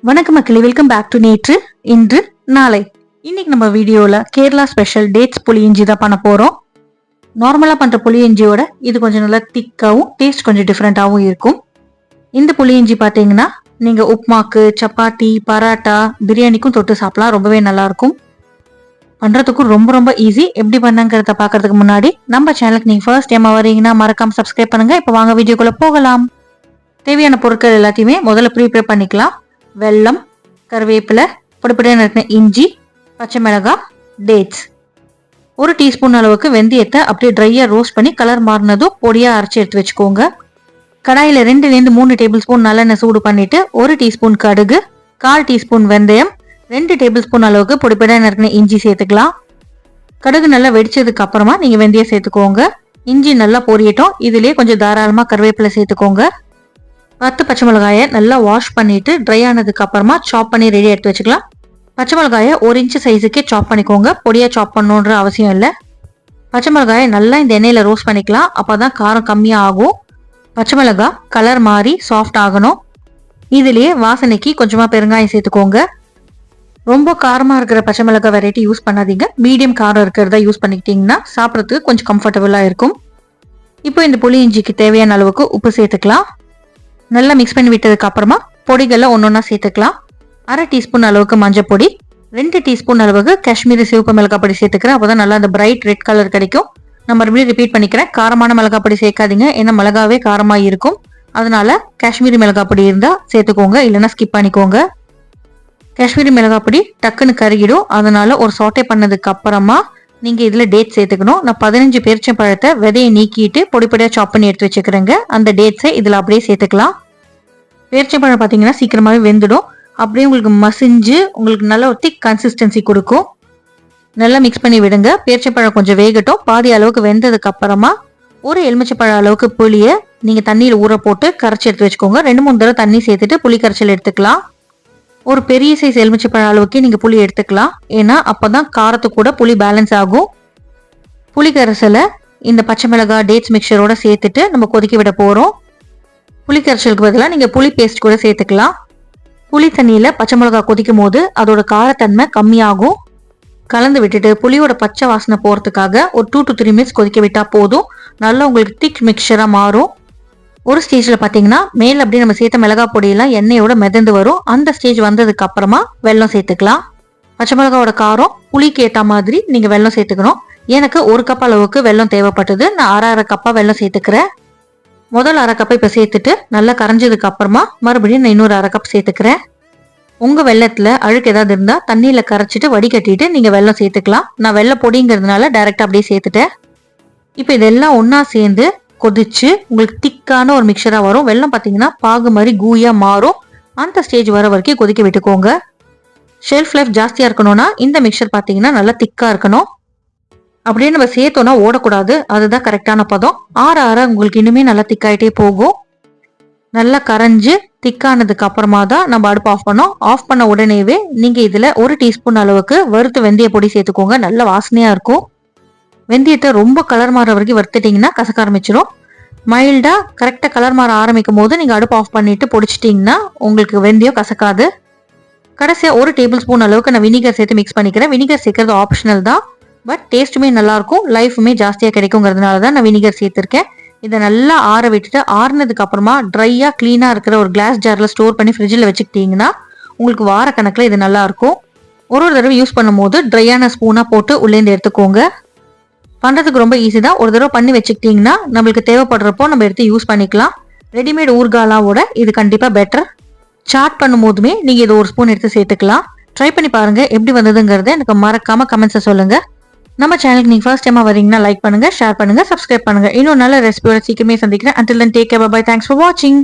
வணக்கம் மக்களே, welcome back to நேற்று இன்று நாளை. இன்னைக்கு நம்ம வீடியோல கேரளா ஸ்பெஷல் டேட்ஸ் புளியிஞ்சி தான் பண்ண போறோம். நார்மலா பண்ற புளியிஞ்சியோட இது கொஞ்சம் நல்லா திக்காவும் டேஸ்ட் கொஞ்சம் டிஃப்ரெண்டாவும் இருக்கும். இந்த புளியிஞ்சி பாத்தீங்கன்னா நீங்க உப்மாக்கு, சப்பாத்தி, பராட்டா, பிரியாணிக்கும் தொட்டு சாப்பிடலாம். ரொம்பவே நல்லா இருக்கும். பண்றதுக்கும் ரொம்ப ரொம்ப ஈஸி. எப்படி பண்ணங்கிறத பாக்குறதுக்கு முன்னாடி நம்ம சேனலுக்கு நீங்க ஃபர்ஸ்ட் டைம் வரீங்கன்னா மறக்காம சப்ஸ்கிரைப் பண்ணுங்க. இப்ப வாங்க வீடியோக்குள்ள போகலாம். தேவையான பொருட்கள் எல்லாத்தையுமே முதல்ல ப்ரிப்பேர் பண்ணிக்கலாம். வெல்லம், கருவேப்பிலை, பொடிப்பொடியாக நறுக்கின இஞ்சி, பச்சை மிளகாய், டேட்ஸ். 1 டீஸ்பூன் அளவுக்கு வெந்தயத்தை அப்படியே ட்ரையாக ரோஸ்ட் பண்ணி கலர் மாறினதும் பொடியாக அரைச்சி எடுத்து வச்சுக்கோங்க. கடாயில் 2-3 டேபிள் ஸ்பூன் நல்லெண்ணெய் சூடு பண்ணிட்டு 1 டீஸ்பூன் கடுகு, 1/4 டீஸ்பூன் வெந்தயம், 2 டேபிள் ஸ்பூன் அளவுக்கு பொடிப்பொடியாக நறுக்கின இஞ்சி சேர்த்துக்கலாம். கடுகு நல்லா வெடிச்சதுக்கு அப்புறமா நீங்கள் வெந்தயம் சேர்த்துக்கோங்க. இஞ்சி நல்லா பொரியட்டும். இதுலேயே கொஞ்சம் தாராளமாக கருவேப்பிலை சேர்த்துக்கோங்க. 10 பச்சை மிளகாயை நல்லா வாஷ் பண்ணிட்டு ட்ரை ஆனதுக்கு அப்புறமா சாப் பண்ணி ரெடி எடுத்து வச்சுக்கலாம். பச்சை மிளகாயை 1 இன்ச் சைஸுக்கே சாப் பண்ணிக்கோங்க. பொடியா சாப் பண்ணணுன்ற அவசியம் இல்லை. பச்சை மிளகாயை நல்லா இந்த எண்ணெயில ரோஸ்ட் பண்ணிக்கலாம். அப்பதான் காரம் கம்மியா ஆகும். பச்சை மிளகாய் கலர் மாறி சாஃப்ட் ஆகணும். இதுலயே வாசனைக்கு கொஞ்சமா பெருங்காயம் சேர்த்துக்கோங்க. ரொம்ப காரமா இருக்கிற பச்சை மிளகாய் வெரைட்டி யூஸ் பண்ணாதீங்க. மீடியம் காரம் இருக்கிறதா யூஸ் பண்ணிக்கிட்டீங்கன்னா சாப்பிட்றதுக்கு கொஞ்சம் கம்ஃபர்டபுளா இருக்கும். இப்போ இந்த புளி இஞ்சிக்கு தேவையான அளவுக்கு உப்பு சேர்த்துக்கலாம். நல்லா மிக்ஸ் பண்ணி விட்டதுக்கு அப்புறமா பொடிகளை ஒன்னொன்னா சேர்த்துக்கலாம். 1/2 டீஸ்பூன் அளவுக்கு மஞ்சள் பொடி, 2 டீஸ்பூன் அளவுக்கு காஷ்மீரி சிவப்பு மிளகாய் பொடி சேர்த்துக்கிறேன். அப்போதான் நல்லா அந்த பிரைட் ரெட் கலர் கிடைக்கும். நான் மறுபடியும் ரிப்பீட் பண்ணிக்கிறேன், காரமான மிளகாய் பொடி சேர்க்காதீங்க. ஏன்னா மிளகாவே காரமா இருக்கும். அதனால காஷ்மீரி மிளகாய் பொடி இருந்தா சேர்த்துக்கோங்க, இல்லைன்னா ஸ்கிப் பண்ணிக்கோங்க. காஷ்மீரி மிளகாய் பொடி டக்குன்னு கருகிடும். அதனால ஒரு சாட்டே பண்ணதுக்கு அப்புறமா நீங்க இதுல டேட் சேர்த்துக்கணும். நான் 15 பேரிச்சம்பழத்தை விதையை நீக்கிட்டு பொடிப்பொடியா சாப் பண்ணி எடுத்து வச்சுக்கிறேங்க. அந்த டேட்ஸை இதுல அப்படியே சேர்த்துக்கலாம். பேரிச்சம்பழம் பார்த்தீங்கன்னா சீக்கிரமாவே வெந்துடும். அப்படியே உங்களுக்கு மசிஞ்சு உங்களுக்கு நல்ல ஒரு திக் கன்சிஸ்டன்சி கொடுக்கும். நல்லா மிக்ஸ் பண்ணி விடுங்க. பேரிச்சம்பழம் கொஞ்சம் வேகட்டும். பாதி அளவுக்கு வெந்ததுக்கு அப்புறமா 1 எலுமிச்சப்பழம் அளவுக்கு புளியை நீங்க தண்ணியில் ஊற போட்டு கரைச்சி எடுத்து வச்சுக்கோங்க. 2-3 தடவை தண்ணி சேர்த்துட்டு புளி கரைச்சல் எடுத்துக்கலாம். ஒரு பெரிய சைஸ் எலுமிச்சப்பழம் அளவுக்கு நீங்க புளி எடுத்துக்கலாம். ஏன்னா அப்பதான் காரத்து கூட புளி பேலன்ஸ் ஆகும். புளி கரைசலை இந்த பச்சை மிளகாய் டேட்ஸ் மிக்சரோட சேர்த்துட்டு நம்ம கொதிக்க விட போறோம். புளி கரைச்சலுக்கு பதிலாக நீங்க புளி பேஸ்ட் கூட சேர்த்துக்கலாம். புளி தண்ணியில பச்சை மிளகாய் கொதிக்கும் போது அதோட காரத்தன்மை கம்மியாகும். கலந்து விட்டுட்டு புளியோட பச்சை வாசனை போறதுக்காக ஒரு 2 to 3 மினிட்ஸ் கொதிக்க விட்டா போதும். நல்லா உங்களுக்கு திக் மிக்சரா மாறும். ஒரு ஸ்டேஜ்ல பாத்தீங்கன்னா மேல அப்படியே நம்ம சேர்த்த மிளகாய் பொடியெல்லாம் எண்ணெயோட மிதந்து வரும். அந்த ஸ்டேஜ் வந்ததுக்கு அப்புறமா வெல்லம் சேர்த்துக்கலாம். பச்சை மிளகாவோட காரம் புளிக்கு ஏற்ற மாதிரி நீங்க வெல்லம் சேர்த்துக்கணும். எனக்கு 1 கப் அளவுக்கு வெல்லம் தேவைப்பட்டது. நான் 1/2 கப்பா வெல்லம் சேர்த்துக்கிறேன். முதல் 1/2 கப்பை இப்போ சேர்த்துட்டு நல்லா கரைஞ்சதுக்கு அப்புறமா மறுபடியும் நான் இன்னொரு 1/2 கப் சேர்த்துக்கிறேன். உங்க வெள்ளத்துல அழுக்கு ஏதாவது இருந்தா தண்ணியில கரைச்சிட்டு வடிகட்டிட்டு நீங்க வெல்லம் சேர்த்துக்கலாம். நான் வெள்ளை பொடிங்கிறதுனால டைரக்டா அப்படியே சேர்த்துட்டேன். இப்போ இதெல்லாம் ஒன்னா சேர்ந்து கொதிச்சு உங்களுக்கு திக்கான ஒரு மிக்சரா வரும். வெல்லம் பார்த்தீங்கன்னா பாகு மாதிரி கூயா மாறும். அந்த ஸ்டேஜ் வர வரைக்கும் கொதிக்க விட்டுக்கோங்க. ஷெல்ஃப் லைஃப் ஜாஸ்தியா இருக்கணும்னா இந்த மிக்சர் பார்த்தீங்கன்னா நல்லா திக்கா இருக்கணும். அப்படியே நம்ம சேர்த்தோம்னா ஓடக்கூடாது. அதுதான் கரெக்டான பதம். ஆற உங்களுக்கு இன்னுமே நல்லா திக்காயிட்டே போகும். நல்லா கரைஞ்சு திக்கானதுக்கு அப்புறமா தான் நம்ம அடுப்பு ஆஃப் பண்ணோம். ஆஃப் பண்ண உடனேவே நீங்க இதுல 1 டீஸ்பூன் அளவுக்கு வறுத்து வெந்தய பொடி சேர்த்துக்கோங்க. நல்ல வாசனையா இருக்கும். வெந்தயத்தை ரொம்ப கலர் மாற வரைக்கும் வறுத்துட்டீங்கன்னா கசக்க ஆரம்பிச்சிடும். மைல்டா கரெக்டா கலர் மாற ஆரம்பிக்கும் போது நீங்க அடுப்பு ஆஃப் பண்ணிட்டு பொடிச்சிட்டீங்கன்னா உங்களுக்கு வெந்தயம் கசக்காது. கடைசியா 1 டேபிள் ஸ்பூன் அளவுக்கு நான் வினிகர் சேர்த்து மிக்ஸ் பண்ணிக்கிறேன். வினிகர் சேர்க்கறது ஆப்ஷனல் தான். பட் டேஸ்ட்டுமே நல்லா இருக்கும், லைஃபுமே ஜாஸ்தியாக கிடைக்குங்கிறதுனால தான் நான் வினிகர் சேர்த்துருக்கேன். இதை நல்லா ஆற விட்டுட்டு ஆறுனதுக்கு அப்புறமா ட்ரையாக க்ளீனாக இருக்கிற ஒரு கிளாஸ் ஜாரில் ஸ்டோர் பண்ணி ஃப்ரிட்ஜில் வச்சுக்கிட்டிங்கன்னா உங்களுக்கு வார கணக்கில் இது நல்லா இருக்கும். ஒரு தடவை யூஸ் பண்ணும்போது ட்ரையான ஸ்பூனாக போட்டு உள்ளேந்து எடுத்துக்கோங்க. பண்ணுறதுக்கு ரொம்ப ஈஸி தான். ஒரு தடவை பண்ணி வச்சுக்கிட்டிங்கன்னா நம்மளுக்கு தேவைப்படுறப்போ நம்ம எடுத்து யூஸ் பண்ணிக்கலாம். ரெடிமேட் ஊர்காலாவோட இது கண்டிப்பாக பெட்டர். சாட் பண்ணும் போதுமே நீங்கள் இது 1 ஸ்பூன் எடுத்து சேர்த்துக்கலாம். ட்ரை பண்ணி பாருங்கள் எப்படி வந்ததுங்கிறத எனக்கு மறக்காமல் கமெண்ட்ஸை சொல்லுங்கள். நம்ம சேனலுக்கு நீங்க ஃபர்ஸ்ட் டைமா வரீங்கன்னா லைக் பண்ணுங்க, ஷேர் பண்ணுங்க, சப்ஸ்கிரைப் பண்ணுங்க. இன்னும் நல்ல ரெசிபியோட சீக்கிரமே சந்திக்கிறேன். Until then, take care, bye bye, thanks for watching.